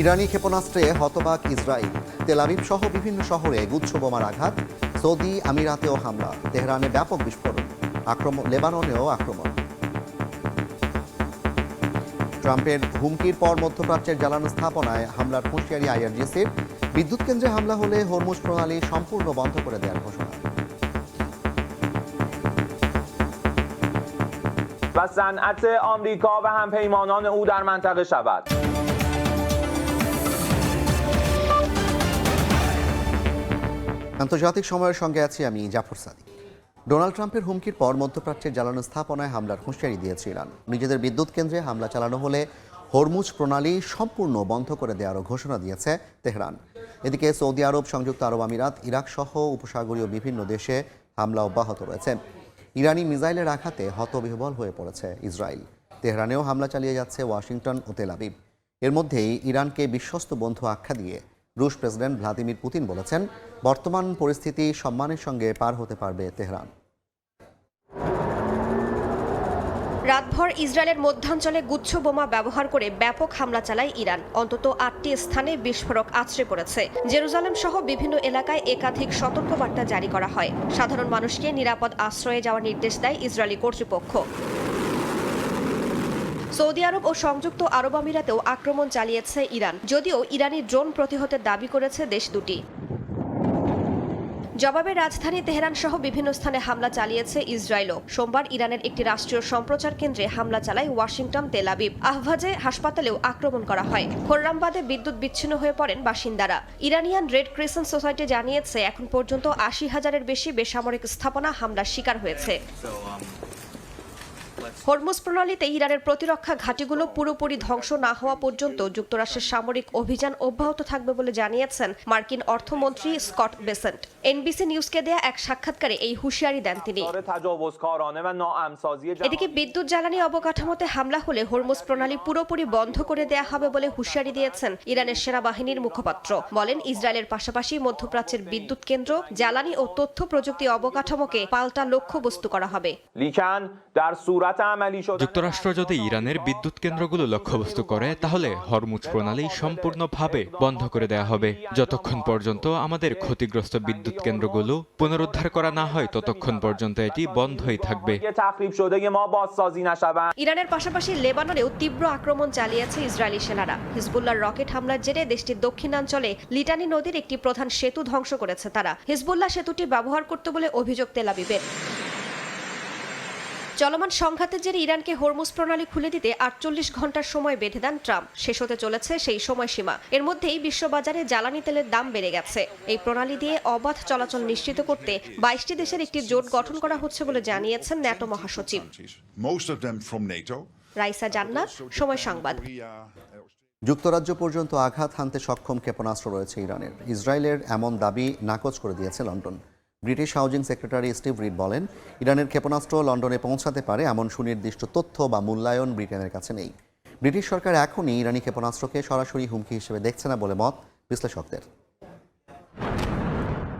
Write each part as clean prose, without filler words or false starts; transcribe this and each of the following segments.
ইরানি ক্ষেপণাস্ত্রে হতবাক Israel, Tel Aviv সহ বিভিন্ন শহরে গুচ্ছ বোমার আঘাত, সৌদি আমিরাতেও হামলা, তেহরানে ব্যাপক বিস্ফোরণ, লেবাননেও আক্রমণ। ট্রাম্পের হুমকির পর মধ্যপ্রাচ্যের জ্বালানি স্থাপনায় হামলার হুঁশিয়ারি আইআরজিসির, বিদ্যুৎ কেন্দ্রে হামলা হলে হরমুজ প্রণালী সম্পূর্ণ বন্ধ করে দেওয়ার ঘোষণা। و صنعت آمریکا و همپیمانان او در منطقه شود. আন্তর্জাতিক সময়ের সঙ্গে আছি আমি জাফর সাদিক। ডোনাল্ড ট্রাম্পের হুমকির পর মধ্যপ্রাচ্যের জ্বালানি স্থাপনায় হামলার হুঁশিয়ারি দিয়েছে ইরান। নিজেদের বিদ্যুৎ কেন্দ্রে হামলা চালানো হলে হরমুজ প্রণালী সম্পূর্ণ বন্ধ করে দেওয়ারও ঘোষণা দিয়েছে তেহরান। এদিকে সৌদি আরব, সংযুক্ত আরব আমিরাত, ইরাক সহ উপসাগরীয় বিভিন্ন দেশে হামলা অব্যাহত রয়েছে। ইরানি মিসাইলের আঘাতে হতবিহ্বল হয়ে পড়েছে ইসরায়েল। তেহরানেও হামলা চালিয়ে যাচ্ছে ওয়াশিংটন ও তেল আবিব। এর মধ্যেই ইরানকে বিশ্বস্ত বন্ধু আখ্যা দিয়ে রুশ প্রেসিডেন্ট ভ্লাদিমির পুতিন বলেছেন, বর্তমান পরিস্থিতি সম্মানের সঙ্গে পার হতে পারবে তেহরান। রাতভর ইসরায়েলের মধ্যাঞ্চলে গুচ্ছ বোমা ব্যবহার করে ব্যাপক হামলা চালায় ইরান। অন্তত ৮টি স্থানে বিস্ফোরক আছড়ে পড়েছে। জেরুজালেম সহ বিভিন্ন এলাকায় একাধিক সতর্কবার্তা জারি করা হয়। সাধারণ মানুষকে নিরাপদ আশ্রয়ে যাওয়ার নির্দেশ দেয় ইসরায়েলি কর্তৃপক্ষ। সৌদি আরব ও সংযুক্ত আরব আমিরাতেও আক্রমণ চালিয়েছে ইরান, যদিও ইরানি ড্রোন প্রতিহতের দাবি করেছে দেশ দুটি। জবাবে রাজধানী তেহরান সহ বিভিন্ন স্থানে হামলা চালিয়েছে ইসরায়েলও। সোমবার ইরানের একটি রাষ্ট্রীয় সম্প্রচার কেন্দ্রে হামলা চালায় ওয়াশিংটন, তেল আবিব। আহভাজে হাসপাতালেও আক্রমণ করা হয়। খোররামবাদে বিদ্যুৎ বিচ্ছিন্ন হয়ে পড়েন বাসিন্দারা। ইরানিয়ান রেড ক্রিসেন্ট সোসাইটি জানিয়েছে, এখন পর্যন্ত ৮০,০০০-এর বেশি বেসামরিক স্থাপনা হামলার শিকার হয়েছে। হরমুজ প্রণালীতে ইরানের প্রতিরক্ষা ঘাঁটিগুলো পুরোপুরি ধ্বংস না হওয়া পর্যন্ত যুক্তরাষ্ট্রের সামরিক অভিযান অব্যাহত থাকবে বলে জানিয়েছেন মার্কিন অর্থমন্ত্রী স্কট বেসেন্ট। এনবিসি নিউজকে দেয়া এক সাক্ষাৎকারে এই হুঁশিয়ারি দেন তিনি। এদিকে বিদ্যুৎ জ্বালানি অবকাঠামোতে হামলা হলে হরমুজ প্রণালী পুরোপুরি বন্ধ করে দেয়া হবে বলে হুঁশিয়ারি দিয়েছেন ইরানের সেনাবাহিনীর মুখপাত্র। বলেন, ইসরায়েলের পাশাপাশি মধ্যপ্রাচ্যের বিদ্যুৎ কেন্দ্র, জ্বালানি ও তথ্য প্রযুক্তি অবকাঠামোকে পাল্টা লক্ষ্যবস্তু করা হবে। যুক্তরাষ্ট্র যদি ইরানের বিদ্যুৎ কেন্দ্রগুলো লক্ষ্যবস্তু করে, তাহলে হরমুজ প্রণালী সম্পূর্ণভাবে বন্ধ করে দেয়া হবে। যতক্ষণ পর্যন্ত আমাদের ক্ষতিগ্রস্ত বিদ্যুৎ কেন্দ্রগুলো পুনরুদ্ধার করা না হয়, ততক্ষণ পর্যন্ত এটি বন্ধই থাকবে। ইরানের পাশাপাশি লেবাননেও তীব্র আক্রমণ চালিয়েছে ইসরায়েলি সেনারা। হিজবুল্লাহর রকেট হামলার জেরে দেশটির দক্ষিণাঞ্চলে লিটানি নদীর একটি প্রধান সেতু ধ্বংস করেছে তারা। হিজবুল্লাহ সেতুটি ব্যবহার করতে বলে অভিযোগ তেল আবিবের। চলমান সংঘাতের জেরে ইরানকে হরমুজ প্রণালী খুলে দিতে ৪৮ ঘন্টার সময় বেঁধে দেন ট্রাম্প। শেষ হতে চলেছে সেই সময়সীমা। এর মধ্যেই বিশ্ববাজারে জ্বালানি তেলের দাম বেড়ে গেছে। এই প্রণালী দিয়ে অবাধ চলাচল নিশ্চিত করতে ২২টি দেশের একটি জোট গঠন করা হচ্ছে বলে জানিয়েছেন ন্যাটো মহাসচিব। রাইসা জান্নাত, সময় সংবাদ। যুক্তরাজ্য পর্যন্ত আঘাত হানতে সক্ষম ক্ষেপণাস্ত্র রয়েছে ইরানের। ইসরায়েলের এমন দাবি নাকচ করে দিয়েছে London. British housing secretary Steve read বলেন, ইরানের ক্ষেপণাস্ত্র লন্ডনে পৌঁছাতে পারে এমন সুনির্দিষ্ট তথ্য বা মূল্যায়ন ব্রিটেনের কাছে নেই। ব্রিটিশ সরকার এখনই ইরানি ক্ষেপণাস্ত্রকে সরাসরি হুমকি হিসেবে দেখছে না বলে মত বিশ্লেষকদের।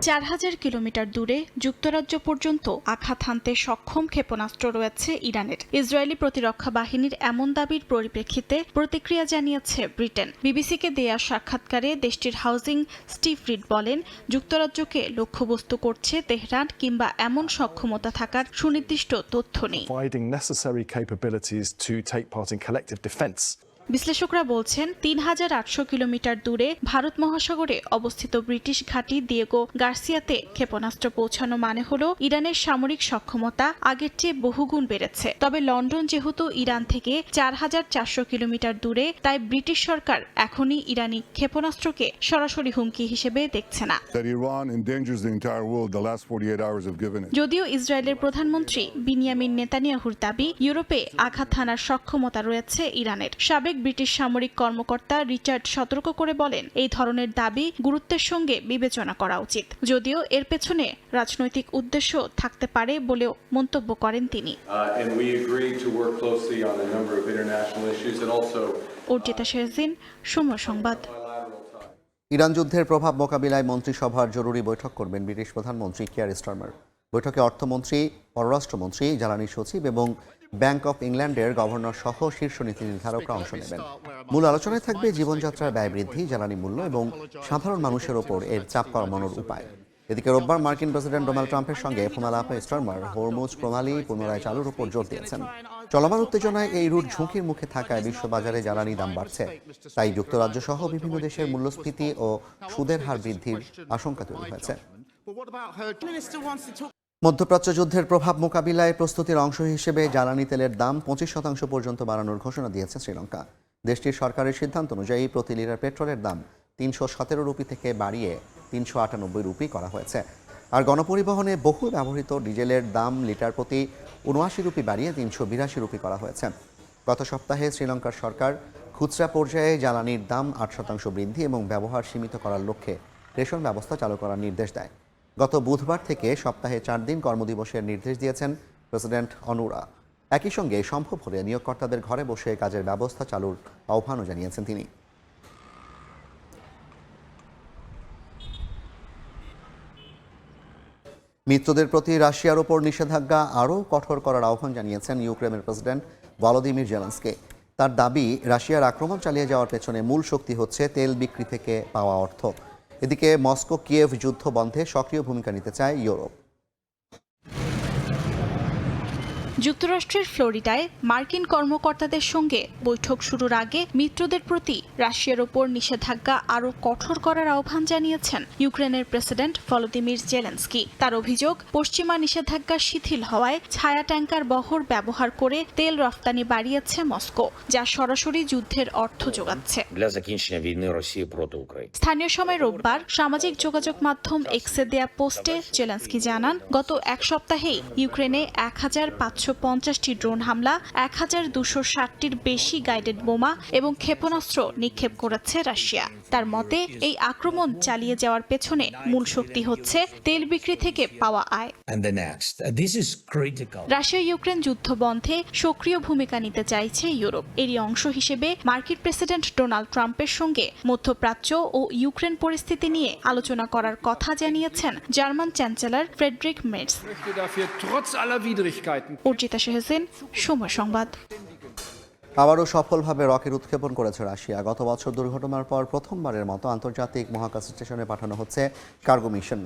৪,০০০ কিলোমিটার দূরে যুক্তরাজ্য পর্যন্ত আঘাত হানতে সক্ষম ক্ষেপণাস্ত্র রয়েছে ইরানের। ইসরায়েলি প্রতিরক্ষা বাহিনীর এমন দাবির পরিপ্রেক্ষিতে প্রতিক্রিয়া জানিয়েছে ব্রিটেন। বিবিসিকে দেয়া সাক্ষাৎকারে দেশটির হাউজিং স্টিভ রিড বলেন, যুক্তরাজ্যকে লক্ষ্যবস্তু করছে তেহরান কিংবা এমন সক্ষমতা থাকার সুনির্দিষ্ট তথ্য নেই। বিশ্লেষকরা বলছেন, ৩,৮০০ কিলোমিটার দূরে ভারত মহাসাগরে অবস্থিত ব্রিটিশ ঘাঁটি দিয়েগো গার্সিয়াতে ক্ষেপণাস্ত্র পৌঁছানো মানে হলো ইরানের সামরিক সক্ষমতা আগের চেয়ে বহুগুণ বেড়েছে। তবে লন্ডন যেহেতু ইরান থেকে ৪,৪০০ কিলোমিটার দূরে, তাই ব্রিটিশ সরকার এখনই ইরানি ক্ষেপণাস্ত্রকে সরাসরি হুমকি হিসেবে দেখছে না। যদিও ইসরায়েলের প্রধানমন্ত্রী বিনিয়ামিন নেতানিয়াহুর দাবি, ইউরোপে আঘাত হানার সক্ষমতা রয়েছে ইরানের। সাবেক ব্রিটিশ সামরিক কর্মকর্তা রিচার্ড সতর্ক করে বলেন, এই ধরনের দাবি গুরুত্বের সঙ্গে বিবেচনা করা উচিত, যদিও এর পেছনে রাজনৈতিক উদ্দেশ্য থাকতে পারে বলেও মন্তব্য করেন তিনি। অর্জিতা শেরজিন, সময় সংবাদ। ইরান যুদ্ধের প্রভাব মোকাবিলায় মন্ত্রিসভার জরুরি বৈঠক করবেন ব্রিটিশ প্রধানমন্ত্রী কিয়ার স্টারমার। বৈঠকে অর্থমন্ত্রী, পররাষ্ট্রমন্ত্রী, জ্বালানি সচিব এবং ব্যাংক অফ ইংল্যান্ডের গভর্নর সহ শীর্ষ নীতি নির্ধারকরা অংশ নেবেন। মূল আলোচনায় থাকবে জীবনযাত্রার ব্যয় বৃদ্ধি, জ্বালানি মূল্য এবং সাধারণ মানুষের ওপর এর চাপ কমানোর উপায়। এদিকে রোববার মার্কিন প্রেসিডেন্ট ডোনাল্ড ট্রাম্পের সঙ্গে ফোন আলাপে স্টারমার হরমুজ প্রণালী পুনরায় চালুর উপর জোর দিয়েছেন। চলমান উত্তেজনায় এই রুট ঝুঁকির মুখে থাকায় বিশ্ববাজারে জ্বালানি দাম বাড়ছে। তাই যুক্তরাজ্য সহ বিভিন্ন দেশের মূল্যস্ফীতি ও সুদের হার বৃদ্ধির আশঙ্কা তৈরি হয়েছে। মধ্যপ্রাচ্য যুদ্ধের প্রভাব মোকাবিলায় প্রস্তুতির অংশ হিসেবে জ্বালানি তেলের দাম 25% পর্যন্ত বাড়ানোর ঘোষণা দিয়েছে শ্রীলঙ্কা। দেশটির সরকারের সিদ্ধান্ত অনুযায়ী প্রতি লিটার পেট্রোলের দাম 317 রুপি থেকে বাড়িয়ে 398 রুপি করা হয়েছে। আর গণপরিবহনে বহুল ব্যবহৃত ডিজেলের দাম লিটার প্রতি 79 রুপি বাড়িয়ে 382 রুপি করা হয়েছে। গত সপ্তাহে শ্রীলঙ্কার সরকার খুচরা পর্যায়ে জ্বালানির দাম 8% বৃদ্ধি এবং ব্যবহার সীমিত করার লক্ষ্যে রেশন ব্যবস্থা চালু করার নির্দেশ দেয়। গত বুধবার থেকে সপ্তাহে 4 দিন কর্মদিবসের নির্দেশ দিয়েছেন প্রেসিডেন্ট অনুরা। একই সঙ্গে সম্ভব হলে নিয়োগকর্তাদের ঘরে বসে কাজের ব্যবস্থা চালুর আহ্বানও জানিয়েছেন তিনি। মিত্রদের প্রতি রাশিয়ার ওপর নিষেধাজ্ঞা আরও কঠোর করার আহ্বান জানিয়েছেন ইউক্রেনের প্রেসিডেন্ট ভলোদিমির জেলেনস্কি। তার দাবি, রাশিয়ার আক্রমণ চালিয়ে যাওয়ার পেছনে মূল শক্তি হচ্ছে তেল বিক্রি থেকে পাওয়া অর্থ। এদিকে মস্কো কিয়েভ যুদ্ধ বন্ধে সক্রিয় ভূমিকা নিতে চায় ইউরোপ। যুক্তরাষ্ট্রের ফ্লোরিডায় মার্কিন কর্মকর্তাদের সঙ্গে বৈঠক শুরুর আগে মিত্রদের প্রতি রাশিয়ার ওপর নিষেধাজ্ঞা আরও কঠোর করার আহ্বান জানিয়েছেন ইউক্রেনের প্রেসিডেন্ট ভলোদিমির জেলেনস্কি। তার অভিযোগ, পশ্চিমা নিষেধাজ্ঞা শিথিল হওয়ায় ছায়া ট্যাঙ্কার বহর ব্যবহার করে তেল রফতানি বাড়িয়েছে মস্কো, যা সরাসরি যুদ্ধের অর্থ যোগাচ্ছে। স্থানীয় সময় রোববার সামাজিক যোগাযোগ মাধ্যম এক্সে দেয়া পোস্টে জেলেনস্কি জানান, গত এক সপ্তাহেই ইউক্রেনে 1550টি ড্রোন হামলা, 1260টির বেশি গাইডেড বোমা এবং ক্ষেপণাস্ত্র নিক্ষেপ করেছে রাশিয়া। তার মতে, এই আক্রমণ চালিয়ে যাওয়ার পেছনে মূল শক্তি হচ্ছে তেল বিক্রি থেকে পাওয়া আয়। রাশিয়া ইউক্রেন যুদ্ধ বন্ধে সক্রিয় ভূমিকা নিতে চাইছে ইউরোপ। এরই অংশ হিসেবে মার্কিন প্রেসিডেন্ট ডোনাল্ড ট্রাম্পের সঙ্গে মধ্যপ্রাচ্য ও ইউক্রেন পরিস্থিতি নিয়ে আলোচনা করার কথা জানিয়েছেন German chancellor Friedrich Merz. Arjita Shehsin, সময় সংবাদ। আবারও সফলভাবে রকেট উৎক্ষেপণ করেছে রাশিয়া। গত বছর দুর্ঘটনার পর প্রথমবারের মতো আন্তর্জাতিক মহাকাশ স্টেশনে পাঠানো হচ্ছে কার্গো মিশন।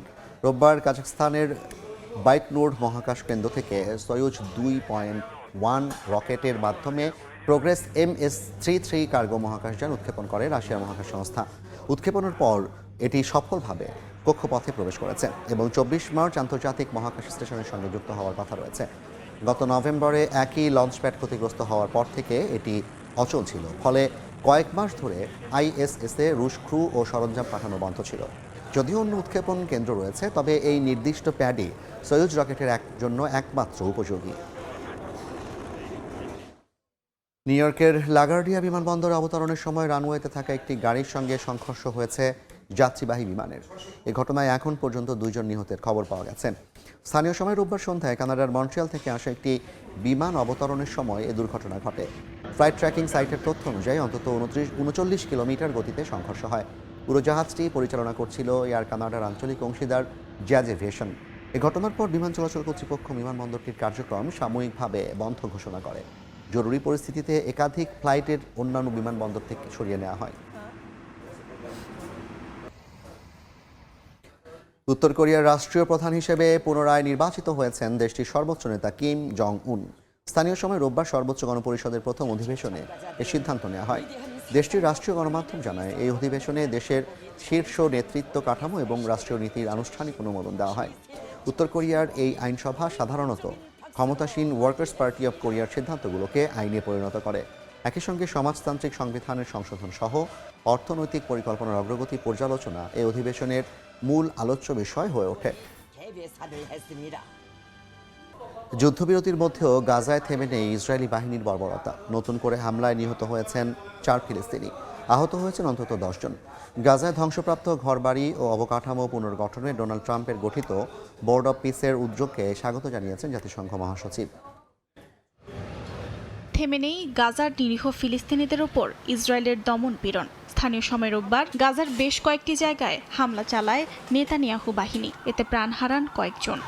রোববার কাজাখস্তানের বাইকনুর মহাকাশ কেন্দ্র থেকে সয়ুজ 2.1 রকেটের মাধ্যমে প্রোগ্রেস MS-33 কার্গো মহাকাশযান উৎক্ষেপণ করে রাশিয়ার মহাকাশ সংস্থা। উৎক্ষেপণের পর এটি সফলভাবে কক্ষপথে প্রবেশ করেছে এবং 24 মার্চ আন্তর্জাতিক মহাকাশ স্টেশনের সঙ্গে যুক্ত হওয়ার কথা রয়েছে। গত নভেম্বরে একই লঞ্চপ্যাড ক্ষতিগ্রস্ত হওয়ার পর থেকে এটি অচল ছিল, ফলে কয়েক মাস ধরে ISS-এ রুশ ক্রু ও সরঞ্জাম পাঠানো বন্ধ ছিল। যদিও অন্য উৎক্ষেপণ কেন্দ্র রয়েছে, তবে এই নির্দিষ্ট প্যাডই সয়ুজ রকেটের জন্য একমাত্র উপযোগী। নিউ ইয়র্কের লাগার্ডিয়া বিমানবন্দরে অবতরণের সময় রানওয়েতে থাকা একটি গাড়ির সঙ্গে সংঘর্ষ হয়েছে যাত্রীবাহী বিমানের। এ ঘটনায় এখন পর্যন্ত 2 জন নিহতের খবর পাওয়া গেছে। স্থানীয় সময় রোববার সন্ধ্যায় কানাডার মন্ট্রিয়াল থেকে আসা একটি বিমান অবতরণের সময় এ দুর্ঘটনা ঘটে। ফ্লাইট ট্র্যাকিং সাইটের তথ্য অনুযায়ী অন্তত 39 কিলোমিটার গতিতে সংঘর্ষ হয়। উড়োজাহাজটি পরিচালনা করছিল এয়ার কানাডার আঞ্চলিক অংশীদার জ্যাজ এভিয়েশন। এ ঘটনার পর বিমান চলাচল কর্তৃপক্ষ বিমানবন্দরটির কার্যক্রম সাময়িকভাবে বন্ধ ঘোষণা করে। জরুরি পরিস্থিতিতে একাধিক ফ্লাইটের অন্যান্য বিমানবন্দর থেকে সরিয়ে নেওয়া হয়। উত্তর কোরিয়ার রাষ্ট্রীয় প্রধান হিসেবে পুনরায় নির্বাচিত হয়েছেন দেশটির সর্বোচ্চ নেতা কিম জং উন। স্থানীয় সময় রোববার সর্বোচ্চ গণপরিষদের প্রথম অধিবেশনে এ সিদ্ধান্ত নেওয়া হয়। দেশটির রাষ্ট্রীয় গণমাধ্যম জানায়, এই অধিবেশনে দেশের শীর্ষ নেতৃত্ব কাঠামো এবং রাষ্ট্রীয় নীতির আনুষ্ঠানিক অনুমোদন দেওয়া হয়। উত্তর কোরিয়ার এই আইনসভা সাধারণত ক্ষমতাসীন ওয়ার্কার্স পার্টি অব কোরিয়ার সিদ্ধান্তগুলোকে আইনে পরিণত করে। একই সঙ্গে সমাজতান্ত্রিক সংবিধানের সংশোধন সহ অর্থনৈতিক পরিকল্পনার অগ্রগতি পর্যালোচনা এই অধিবেশনের মূল আলোচ্য বিষয় হয়ে ওঠে। যুদ্ধবিরতির মধ্যেও গাজায় থেমে নেই ইসরায়েলি বাহিনীর বর্বরতা। নতুন করে হামলায় নিহত হয়েছেন 4 ফিলিস্তিনি, আহত হয়েছেন অন্তত 10 জন। গাজায় ধ্বংসপ্রাপ্ত ঘরবাড়ি ও অবকাঠামো পুনর্গঠনে ডোনাল্ড ট্রাম্পের গঠিত বোর্ড অব পিসের উদ্যোগকে স্বাগত জানিয়েছেন জাতিসংঘ মহাসচিব। থেমে নেই গাজার নিরীহ ফিলিস্তিনিদের ওপর ইসরায়েলের দমন পীড়ন। স্থানীয় সময় রোববার গাজার বেশ কয়েকটি জায়গায় হামলা চালায় নেতানিয়াহু বাহিনী, এতে প্রাণ হারান কয়েকজন।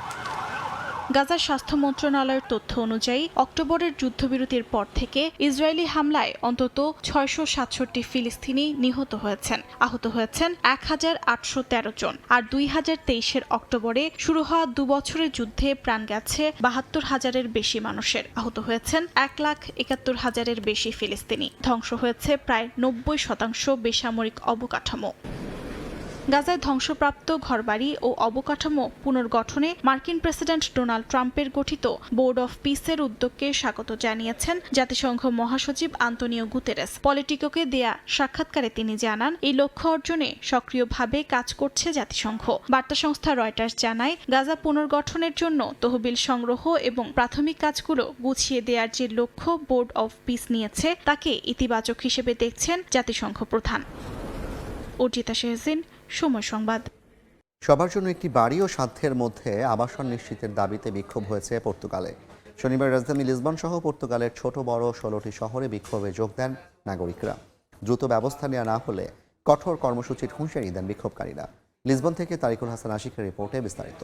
গাজার স্বাস্থ্য মন্ত্রণালয়ের তথ্য অনুযায়ী অক্টোবরের যুদ্ধবিরতির পর থেকে ইসরায়েলি হামলায় অন্তত 667 ফিলিস্তিনি নিহত হয়েছেন। আহত হয়েছেন 1813 জন। আর 2023-এর অক্টোবরে শুরু হওয়া 2 বছরের যুদ্ধে প্রাণ গেছে 72,000-এর বেশি মানুষের। আহত হয়েছেন 1,71,000-এর বেশি ফিলিস্তিনি। ধ্বংস হয়েছে প্রায় 90% বেসামরিক অবকাঠামো। গাজায় ধ্বংসপ্রাপ্ত ঘরবাড়ি ও অবকাঠামো পুনর্গঠনে মার্কিন প্রেসিডেন্ট ডোনাল্ড ট্রাম্পের গঠিত বোর্ড অফ পিসের উদ্যোগকে স্বাগত জানিয়েছেন জাতিসংঘ মহাসচিব আন্তোনিও গুতেরেস। পলিটিকোকে দেয়া সাক্ষাৎকারে তিনি জানান, এই লক্ষ্য অর্জনে সক্রিয়ভাবে কাজ করছে জাতিসংঘ। বার্তা সংস্থা রয়টার্স জানায়, গাজা পুনর্গঠনের জন্য তহবিল সংগ্রহ এবং প্রাথমিক কাজগুলো গুছিয়ে দেওয়ার যে লক্ষ্য বোর্ড অফ পিস নিয়েছে তাকে ইতিবাচক হিসেবে দেখছেন জাতিসংঘ প্রধান। অর্জিতা শেহজিন, সময় সংবাদ। সবার জন্য একটি বাড়ি ও সাধ্যের মধ্যে আবাসন নিশ্চিতের দাবিতে বিক্ষোভ হয়েছে পর্তুগালে। শনিবার রাজধানী লিসবন সহ পর্তুগালের ছোট বড় 16টি শহরে বিক্ষোভে যোগ দেন নাগরিকরা। দ্রুত ব্যবস্থা নেওয়া না হলে কঠোর কর্মসূচির হুঁশিয়ারি দেন বিক্ষোভকারীরা। লিসবন থেকে তারিকুল হাসান আশিকের রিপোর্টে বিস্তারিত।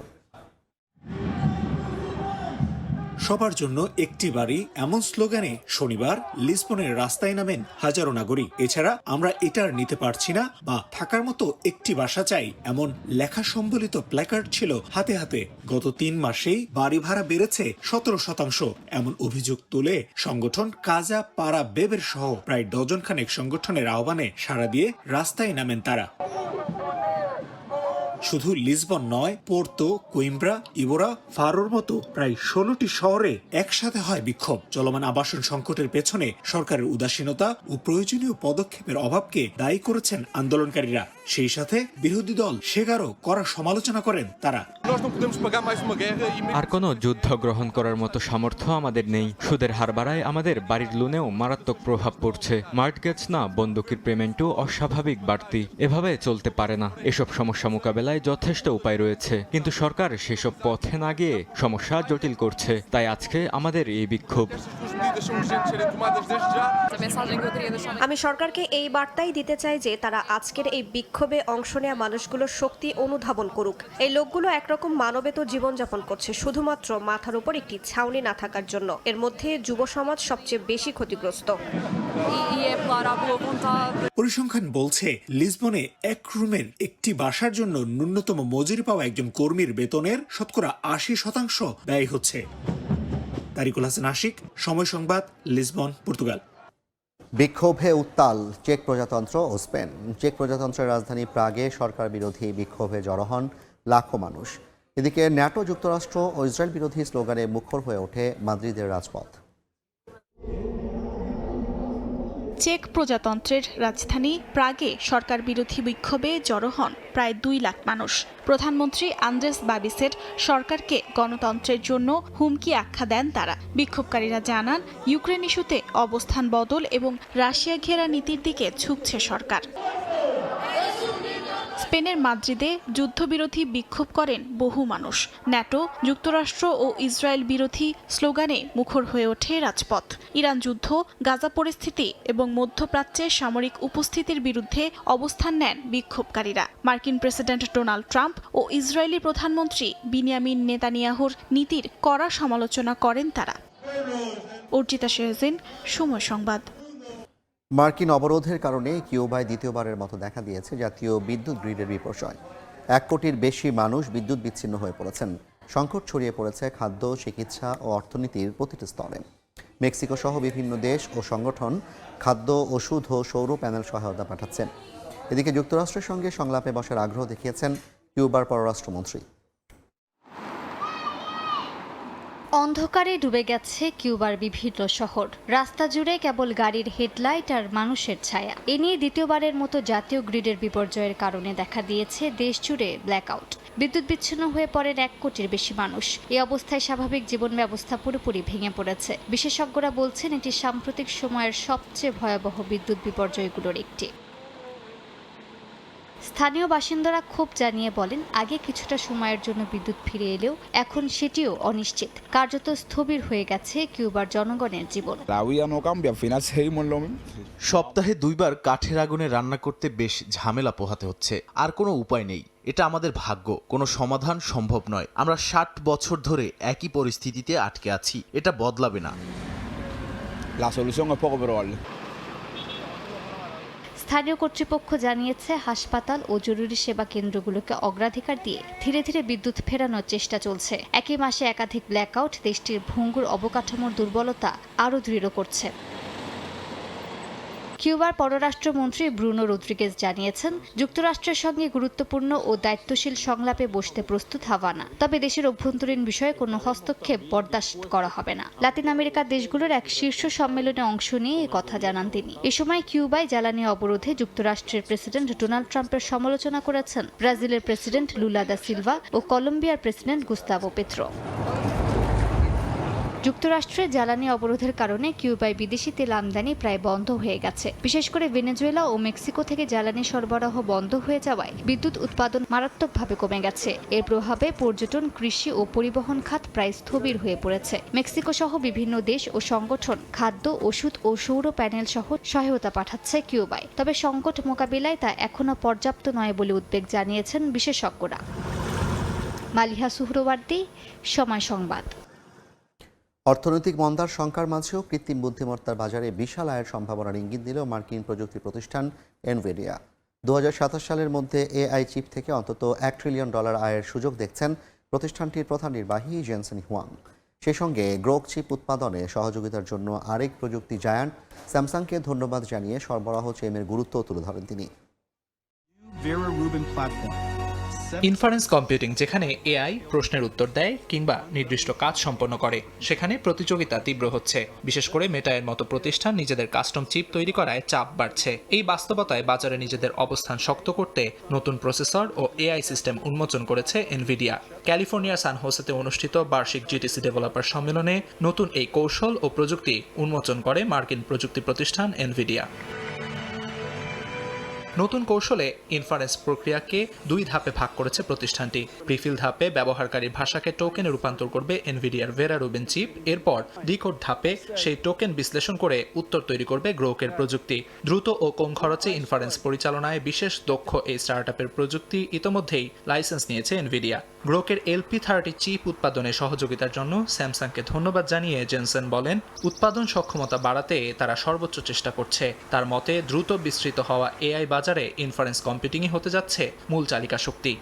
সবার জন্য একটি বাড়ি এমন স্লোগানে শনিবার লিসবনের রাস্তায় নামেন হাজারো নাগরিক। এছাড়া আমরা এটার নিতে পারছি না বা থাকার মতো একটি বাসা চাই এমন লেখা সম্বলিত প্ল্যাকার্ড ছিল হাতে হাতে। গত 3 মাসেই বাড়ি ভাড়া বেড়েছে 17%। এমন অভিযোগ তুলে সংগঠন কাজা পারা বেবের সহ প্রায় ডজনখানেক সংগঠনের আহ্বানে সাড়া দিয়ে রাস্তায় নামেন তারা। শুধু লিসবন নয়, পোর্তো, কোইম্ব্রা, ইবোরা, ফারোর মতো প্রায় 16টি শহরে একসাথে হয় বিক্ষোভ। চলমান আবাসন সংকটের পেছনে সরকারের উদাসীনতা ও প্রয়োজনীয় পদক্ষেপের অভাবকে দায়ী করেছেন আন্দোলনকারীরা। সেই সাথে বিরোধী দল সেগারও কড়া সমালোচনা করেন তারা। আর কোনো যুদ্ধ গ্রহণ করার মতো সামর্থ্য আমাদের নেই। সুদের হার বাড়ায় আমাদের বাড়ির লোনেও মারাত্মক প্রভাব পড়ছে। মর্টগেজ না, বন্দুকের পেমেন্টও অস্বাভাবিক বাড়তি। এভাবে চলতে পারে না। এসব সমস্যা মোকাবেলায় যথেষ্ট উপায় রয়েছে, কিন্তু সরকার সেসব পথে না গিয়ে সমস্যা জটিল করছে। তাই আজকে আমাদের এই বিক্ষোভ। আমি সরকারকে এই বার্তাই দিতে চাই যে তারা আজকের এই বিক্ষোভে অংশ নেওয়া মানুষগুলোর শক্তি অনুধাবন করুক। এই লোকগুলো একরকম মানবেতর জীবনযাপন করছে শুধুমাত্র মাথার উপর একটি ছাউনি না থাকার জন্য। এর মধ্যে যুব সমাজ সবচেয়ে বেশি ক্ষতিগ্রস্ত। পরিসংখ্যান বলছে লিসবনে এক রুমের একটি বাসার জন্য ন্যূনতম মজুরি পাওয়া একজন কর্মীর বেতনের শতকরা 80% ব্যয় হচ্ছে। তারিকুল হাসান আশিক, সময় সংবাদ, লিসবন, পর্তুগাল। বিক্ষোভে উত্তাল চেক প্রজাতন্ত্র ও স্পেন। চেক প্রজাতন্ত্রের রাজধানী প্রাগে সরকার বিরোধী বিক্ষোভে জড়ো হন লাখো মানুষ। এদিকে ন্যাটো, যুক্তরাষ্ট্র ও ইসরায়েল বিরোধী স্লোগানে মুখর হয়ে ওঠে মাদ্রিদের রাজপথ। চেক প্রজাতন্ত্রের রাজধানী প্রাগে সরকার বিরোধী বিক্ষোভে জড়ো হন প্রায় 2 লাখ মানুষ। প্রধানমন্ত্রী আন্দ্রেস বাবিসের সরকারকে গণতন্ত্রের জন্য হুমকি আখ্যা দেন তারা। বিক্ষোভকারীরা জানান, ইউক্রেন ইস্যুতে অবস্থান বদল এবং রাশিয়া ঘেরা নীতির দিকে ঝুঁকছে সরকার। স্পেনের মাদ্রিদে যুদ্ধবিরোধী বিক্ষোভ করেন বহু মানুষ। ন্যাটো, যুক্তরাষ্ট্র ও ইসরায়েল বিরোধী স্লোগানে মুখর হয়ে ওঠে রাজপথ। ইরান যুদ্ধ, গাজা পরিস্থিতি এবং মধ্যপ্রাচ্যে সামরিক উপস্থিতির বিরুদ্ধে অবস্থান নেন বিক্ষোভকারীরা। মার্কিন প্রেসিডেন্ট ডোনাল্ড ট্রাম্প ও ইসরায়েলি প্রধানমন্ত্রী বিনিয়ামিন নেতানিয়াহুর নীতির কড়া সমালোচনা করেন তারা। অর্জিতা শেহজিন, সময় সংবাদ। মার্কিন অবরোধের কারণে কিউবায় দ্বিতীয়বারের মতো দেখা দিয়েছে জাতীয় বিদ্যুৎ গ্রিডের বিপর্যয়। 1 কোটির বেশি মানুষ বিদ্যুৎ বিচ্ছিন্ন হয়ে পড়েছেন। সংকট ছড়িয়ে পড়েছে খাদ্য, চিকিৎসা ও অর্থনীতির প্রতিটি স্তরে। মেক্সিকো সহ বিভিন্ন দেশ ও সংগঠন খাদ্য, ওষুধ ও সৌর প্যানেল সহায়তা পাঠাচ্ছেন। এদিকে যুক্তরাষ্ট্রের সঙ্গে সংলাপে বসার আগ্রহ দেখিয়েছেন কিউবার পররাষ্ট্রমন্ত্রী। অন্ধকারে ডুবে গেছে কিউবার বিভিন্ন শহর। রাস্তা জুড়ে কেবল গাড়ির হেডলাইট আর মানুষের ছায়া। এ নিয়ে দ্বিতীয়বারের মতো জাতীয় গ্রিডের বিপর্যয়ের কারণে দেখা দিয়েছে দেশ জুড়ে ব্ল্যাকআউট। বিদ্যুৎ বিচ্ছিন্ন হয়ে পড়েন 1 কোটির বেশি মানুষ। এই অবস্থায় স্বাভাবিক জীবন ব্যবস্থা পুরোপুরি ভেঙে পড়েছে। বিশেষজ্ঞরা বলছেন এটি সাম্প্রতিক সময়ের সবচেয়ে ভয়াবহ বিদ্যুৎ বিপর্যয়গুলোর একটি। স্থানীয় বাসিন্দারা ক্ষোভ জানিয়ে বলেন, আগে কিছুটা সময়ের জন্য বিদ্যুৎ ফিরে এলেও এখন সেটিও অনিশ্চিত। কার্যত স্থবির হয়ে গেছে কিউবার জনগণের জীবন। সপ্তাহে 2 বার কাঠের আগুনে রান্না করতে বেশ ঝামেলা পোহাতে হচ্ছে, আর কোনো উপায় নেই। এটা আমাদের ভাগ্য, কোনো সমাধান সম্ভব নয়। আমরা 60 বছর ধরে একই পরিস্থিতিতে আটকে আছি, এটা বদলাবে না। স্থানীয় কর্তৃপক্ষ জানিয়েছে, হাসপাতাল ও জরুরি সেবা কেন্দ্রগুলোকে অগ্রাধিকার দিয়ে ধীরে ধীরে বিদ্যুৎ ফেরানোর চেষ্টা চলছে। একই মাসে একাধিক ব্ল্যাকআউট দেশটির ভঙ্গুর অবকাঠামোর দুর্বলতা আরও দৃঢ় করছে। কিউবার পররাষ্ট্রমন্ত্রী ব্রুনো রদ্রিগেজ জানিয়েছেন, যুক্তরাষ্ট্রের সঙ্গে গুরুত্বপূর্ণ ও দায়িত্বশীল সংলাপে বসতে প্রস্তুত হাভানা, তবে দেশের অভ্যন্তরীণ বিষয়ে কোনো হস্তক্ষেপ বরদাস্ত করা হবে না। লাতিন আমেরিকার দেশগুলোর এক শীর্ষ সম্মেলনে অংশ নিয়ে এই কথা জানান তিনি। এ সময় কিউবায় জ্বালানি অবরোধে যুক্তরাষ্ট্রের প্রেসিডেন্ট ডোনাল্ড ট্রাম্পের সমালোচনা করেছেন ব্রাজিলের প্রেসিডেন্ট লুলা দা সিলভা ও কলম্বিয়ার প্রেসিডেন্ট গুস্তাভো পেত্রো। যুক্তরাষ্ট্রের জ্বালানি অবরোধের কারণে কিউবায় বিদেশি তেল আমদানি প্রায় বন্ধ হয়ে গেছে। বিশেষ করে ভেনেজুয়েলা ও মেক্সিকো থেকে জ্বালানি সরবরাহ বন্ধ হয়ে যাওয়ায় বিদ্যুৎ উৎপাদন মারাত্মকভাবে কমে গেছে। এর প্রভাবে পর্যটন, কৃষি ও পরিবহন খাত প্রায় স্থবির হয়ে পড়েছে। মেক্সিকো সহ বিভিন্ন দেশ ও সংগঠন খাদ্য, ওষুধ ও সৌর প্যানেল সহ সহায়তা পাঠাচ্ছে কিউবায়, তবে সংকট মোকাবিলায় তা এখনও পর্যাপ্ত নয় বলে উদ্বেগ জানিয়েছেন বিশেষজ্ঞরা। মালিহা সুহরওয়ার্দী, সময় সংবাদ। অর্থনৈতিক মন্দার শঙ্কার মাঝেও কৃত্রিম বুদ্ধিমত্তার বাজারে বিশাল আয়ের সম্ভাবনার ইঙ্গিত দিল মার্কিন প্রযুক্তি প্রতিষ্ঠান এনভিডিয়া। 2027 সালের মধ্যে এআই চিপ থেকে অন্তত $1 ট্রিলিয়ন আয়ের সুযোগ দেখছেন প্রতিষ্ঠানটির প্রধান নির্বাহী জেনসেন হুয়াং। সেই সঙ্গে গ্রোক চিপ উৎপাদনে সহযোগিতার জন্য আরেক প্রযুক্তি জায়ান্ট স্যামসাংকে ধন্যবাদ জানিয়ে সরবরাহ চেইনের গুরুত্ব তুলে ধরেন তিনি। ইনফারেন্স কম্পিউটিং, যেখানে এআই প্রশ্নের উত্তর দেয় কিংবা নির্দিষ্ট কাজ সম্পন্ন করে, সেখানে প্রতিযোগিতা তীব্র হচ্ছে। বিশেষ করে মেটায়ের মতো প্রতিষ্ঠান নিজেদের কাস্টম চিপ তৈরি করায় চাপ বাড়ছে। এই বাস্তবতায় বাজারে নিজেদের অবস্থান শক্ত করতে নতুন প্রসেসর ও এআই সিস্টেম উন্মোচন করেছে এনভিডিয়া। ক্যালিফোর্নিয়ার সান হোসেতে অনুষ্ঠিত বার্ষিক জিটিসি ডেভেলপার সম্মেলনে নতুন এই কৌশল ও প্রযুক্তি উন্মোচন করে মার্কিন প্রযুক্তি প্রতিষ্ঠান এনভিডিয়া। নতুন কৌশলে ইনফারেন্স প্রক্রিয়াকে 2 ধাপে ভাগ করেছে প্রতিষ্ঠানটি। প্রিফিল ধাপে ব্যবহারকারীর ভাষাকে টোকেনে রূপান্তর করবে এনভিডিয়ার ভেরা রুবিন চিপ। এরপর ডিকোড ধাপে সেই টোকেন বিশ্লেষণ করে উত্তর তৈরি করবে গ্রোকের প্রযুক্তি। দ্রুত ও কম খরচে ইনফারেন্স পরিচালনায় বিশেষ দক্ষ এই স্টার্টআপের প্রযুক্তি ইতোমধ্যেই লাইসেন্স নিয়েছে এনভিডিয়া। গ্রোকের LP30 চিপ উৎপাদনে সহযোগিতার জন্য স্যামসাংকে ধন্যবাদ জানিয়ে জেনসেন বলেন, উৎপাদন সক্ষমতা বাড়াতে তারা সর্বোচ্চ চেষ্টা করছে। তার মতে, দ্রুত বিস্তৃত হওয়া এআই বাজারে ইনফারেন্স কম্পিউটিংই হতে যাচ্ছে মূল চালিকা শক্তি।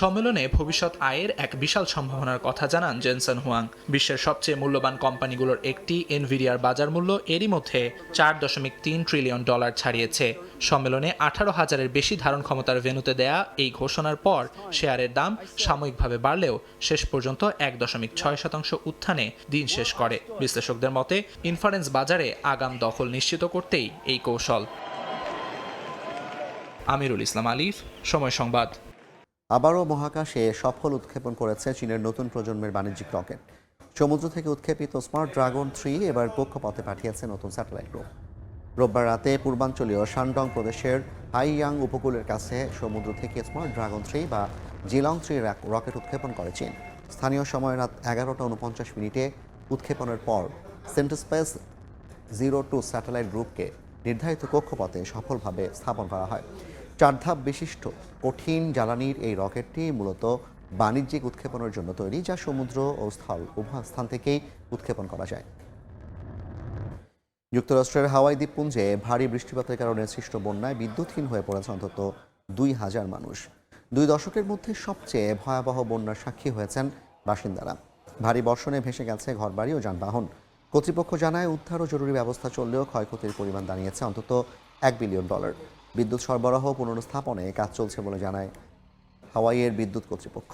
সম্মেলনে ভবিষ্যৎ আয়ের এক বিশাল সম্ভাবনার কথা জানান জেনসেন হুয়াং। বিশ্বের সবচেয়ে মূল্যবান কোম্পানিগুলোর একটি এনভিডিয়ার বাজার মূল্য এরই মধ্যে $4.3 ট্রিলিয়ন ছাড়িয়েছে। সম্মেলনে 18,000-এর বেশি ধারণ ক্ষমতার ভেন্যুতে দেয়া এই ঘোষণার পর শেয়ারের দাম সাময়িকভাবে বাড়লেও শেষ পর্যন্ত 1.6% উত্থানে দিন শেষ করে। বিশ্লেষকদের মতে, ইনফারেন্স বাজারে আগাম দখল নিশ্চিত করতেই এই কৌশল। আমিরুল ইসলাম আলিফ, সময় সংবাদ। আবারও মহাকাশে সফল উৎক্ষেপণ করেছে চীনের নতুন প্রজন্মের বাণিজ্যিক রকেট। সমুদ্র থেকে উৎক্ষেপিত স্মার্ট ড্রাগন 3 এবার কক্ষপথে পাঠিয়েছে নতুন স্যাটেলাইট গ্রুপ। রোববার রাতে পূর্বাঞ্চলীয় শানডং প্রদেশের হাইয়াং উপকূলের কাছে সমুদ্র থেকে স্মার্ট ড্রাগন 3 বা জিলং 3 রকেট উৎক্ষেপণ করে চীন। স্থানীয় সময় রাত 11:49 উৎক্ষেপণের পর সেন্টোস্পেস 02 স্যাটেলাইট গ্রুপকে নির্ধারিত কক্ষপথে সফলভাবে স্থাপন করা হয়। 4 ধাপ বিশিষ্ট কঠিন জ্বালানির এই রকেটটি মূলত বাণিজ্যিক উৎক্ষেপণের জন্য তৈরি, যা সমুদ্র ও স্থল উভয় স্থান থেকেই উৎক্ষেপণ করা যায়। যুক্তরাষ্ট্রের হাওয়াই দ্বীপপুঞ্জে ভারী বৃষ্টিপাতের কারণে সৃষ্ট বন্যায় বিদ্যুৎহীন হয়ে পড়েছে অন্তত 2,000 মানুষ। 2 দশকের মধ্যে সবচেয়ে ভয়াবহ বন্যার সাক্ষী হয়েছেন বাসিন্দারা। ভারী বর্ষণে ভেসে গেছে ঘরবাড়ি ও যানবাহন। কর্তৃপক্ষ জানায়, উদ্ধার ও জরুরি ব্যবস্থা চললেও ক্ষয়ক্ষতির পরিমাণ দাঁড়িয়েছে অন্তত $1 বিলিয়ন। বিদ্যুৎ সরবরাহ পুনরুস্থাপনে কাজ চলছে বলে জানায় হাওয়াইয়ের বিদ্যুৎ কর্তৃপক্ষ।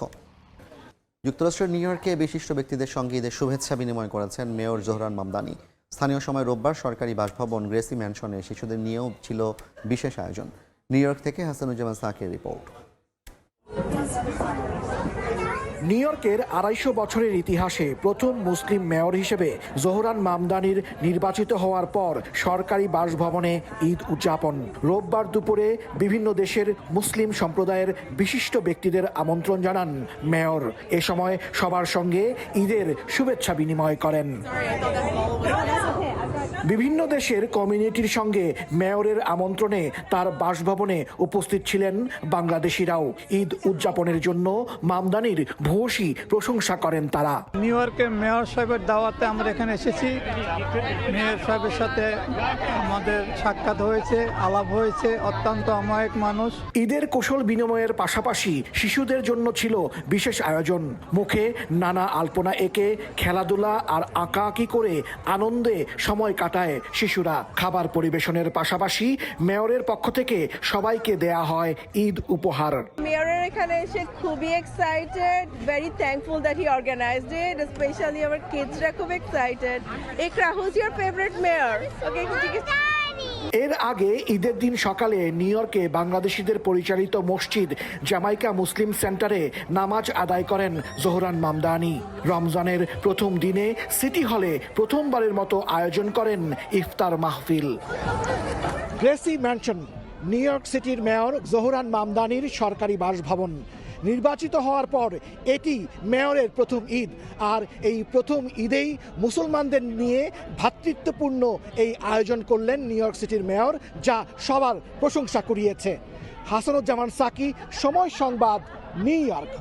যুক্তরাষ্ট্রের নিউ ইয়র্কে বিশিষ্ট ব্যক্তিদের সঙ্গে ঈদের শুভেচ্ছা বিনিময় করেছেন মেয়র জোহরান মামদানি। স্থানীয় সময় রোববার সরকারি বাসভবন গ্রেসি ম্যানশনে শিশুদের নিয়েও ছিল বিশেষ আয়োজন। নিউ ইয়র্ক থেকে হাসানুজ্জামান সাকির রিপোর্ট। নিউ ইয়র্কের 250 বছরের ইতিহাসে প্রথম মুসলিম মেয়র হিসেবে জোহরান মামদানির নির্বাচিত হওয়ার পর সরকারি বাসভবনে ঈদ উদযাপন। রোববার দুপুরে বিভিন্ন দেশের মুসলিম সম্প্রদায়ের বিশিষ্ট ব্যক্তিদের আমন্ত্রণ জানান মেয়র। এ সময় সবার সঙ্গে ঈদের শুভেচ্ছা বিনিময় করেন। বিভিন্ন দেশের কমিউনিটির সঙ্গে মেয়রের আমন্ত্রণে তার বাসভবনে উপস্থিত ছিলেন বাংলাদেশিরাও। ঈদ উদযাপনের জন্য মামদানির ভূয়সী প্রশংসা করেন তারা। নিউ ইয়র্কের মেয়র সাহেবের দাওয়াতে আমরা এখানে এসেছি। মেয়র সাহেবের সাথে আমাদের সাক্ষাৎ হয়েছে, আলাপ হয়েছে। অত্যন্ত অমায়িক মানুষ। ঈদের কুশল বিনিময়ের পাশাপাশি শিশুদের জন্য ছিল বিশেষ আয়োজন। মুখে নানা আলপনা এঁকে খেলাধুলা আর আঁকাআঁকি করে আনন্দে সময় কাটায় শিশুরা। খাবার পরিবেশনের পাশাপাশি মেয়রের পক্ষ থেকে সবাইকে দেয়া হয় ঈদ উপহার। মেয়রের এখানে এসে খুবই excited, very thankful that he organized it, specially আমার কিডসরা খুব excited. Iqra, whose your favourite mayor? Okay, এর আগে ঈদের দিন সকালে নিউ ইয়র্কে বাংলাদেশিদের পরিচালিত মসজিদ জামাইকা মুসলিম সেন্টারে নামাজ আদায় করেন জোহরান মামদানি। রমজানের প্রথম দিনে সিটি হলে প্রথমবারের মতো আয়োজন করেন ইফতার মাহফিল। গ্রেসি ম্যানশন, নিউ ইয়র্ক সিটির মেয়র জোহরান মামদানির সরকারি বাসভবন। নির্বাচিত হওয়ার পর এটি মেয়রের প্রথম ঈদ, আর এই প্রথম ঈদেই মুসলমানদের নিয়ে ভ্রাতৃত্বপূর্ণ এই আয়োজন করলেন নিউ ইয়র্ক সিটির মেয়র, যা সবার প্রশংসা কুড়িয়েছে। হাসানুজ্জামান সাকি, সময় সংবাদ, নিউ ইয়র্ক।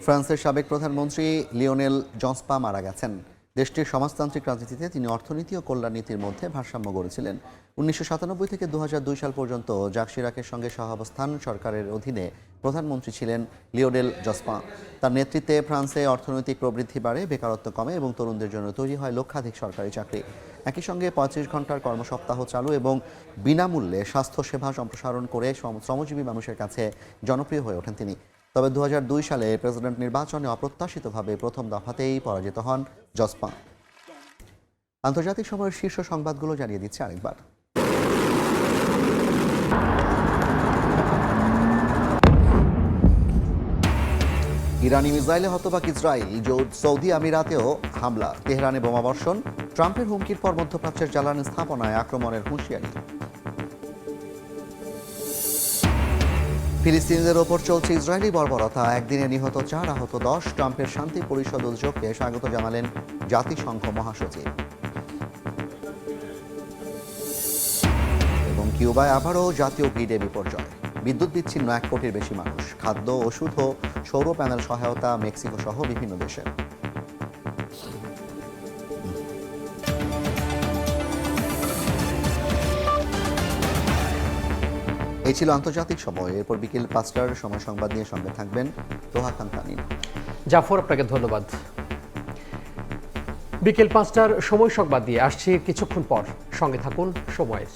ফ্রান্সের সাবেক প্রধানমন্ত্রী লিওনেল জসপা মারা গেছেন। দেশটির সমাজতান্ত্রিক রাজনীতিতে তিনি অর্থনীতি ও কল্যাণ নীতির মধ্যে ভারসাম্য গড়েছিলেন। 1997 থেকে 2002 সাল পর্যন্ত জাক শিরাকের সঙ্গে সহাবস্থান সরকারের অধীনে প্রধানমন্ত্রী ছিলেন লিওনেল জসপা। তার নেতৃত্বে ফ্রান্সে অর্থনৈতিক প্রবৃদ্ধি বাড়ে, বেকারত্ব কমে এবং তরুণদের জন্য তৈরি হয় লক্ষাধিক সরকারি চাকরি। একই সঙ্গে 35 ঘন্টার কর্মসপ্তাহ চালু এবং বিনামূল্যে স্বাস্থ্যসেবা সম্প্রসারণ করে শ্রমজীবী মানুষের কাছে জনপ্রিয় হয়ে ওঠেন তিনি। তবে 2002 সালে প্রেসিডেন্ট নির্বাচনে অপ্রত্যাশিতভাবে প্রথম দফাতেই পরাজিত হন জসপা। আন্তর্জাতিক সময়ের শীর্ষ সংবাদগুলো জানিয়ে দিচ্ছে আরেকবার। ইরানি মিসাইলে হতবাক ইসরায়েল, সৌদি আমিরাতেও হামলা, তেহরানে বোমাবর্ষণ, ট্রাম্পের হুমকির পর মধ্যপ্রাচ্যের জ্বালানি স্থাপনায় আক্রমণের হুঁশিয়ারি। ফিলিস্তিনিদের ওপর চলছে ইসরায়েলি বর্বরতা, একদিনে নিহত 4, আহত 10। ট্রাম্পের শান্তি পরিষদ উদ্যোগকে স্বাগত জানালেন জাতিসংঘ মহাসচিব। এবং কিউবায় আবারও জাতীয় গ্রিডে বিপর্যয়, বিদ্যুৎ বিচ্ছিন্ন 1 কোটির বেশি মানুষ। খাদ্য, ওষুধ ও সৌর প্যানেল সহায়তা মেক্সিকো সহ বিভিন্ন দেশে। এই ছিল আন্তর্জাতিক সময়। এরপর বিকেল 5টার সময় সংবাদ নিয়ে সঙ্গে থাকবেন তোহা খান তানিম। জাফর, আপনাকে ধন্যবাদ। বিকেল 5টার সময় সংবাদ দিয়ে আসছি কিছুক্ষণ পর, সঙ্গে থাকুন সময়ের।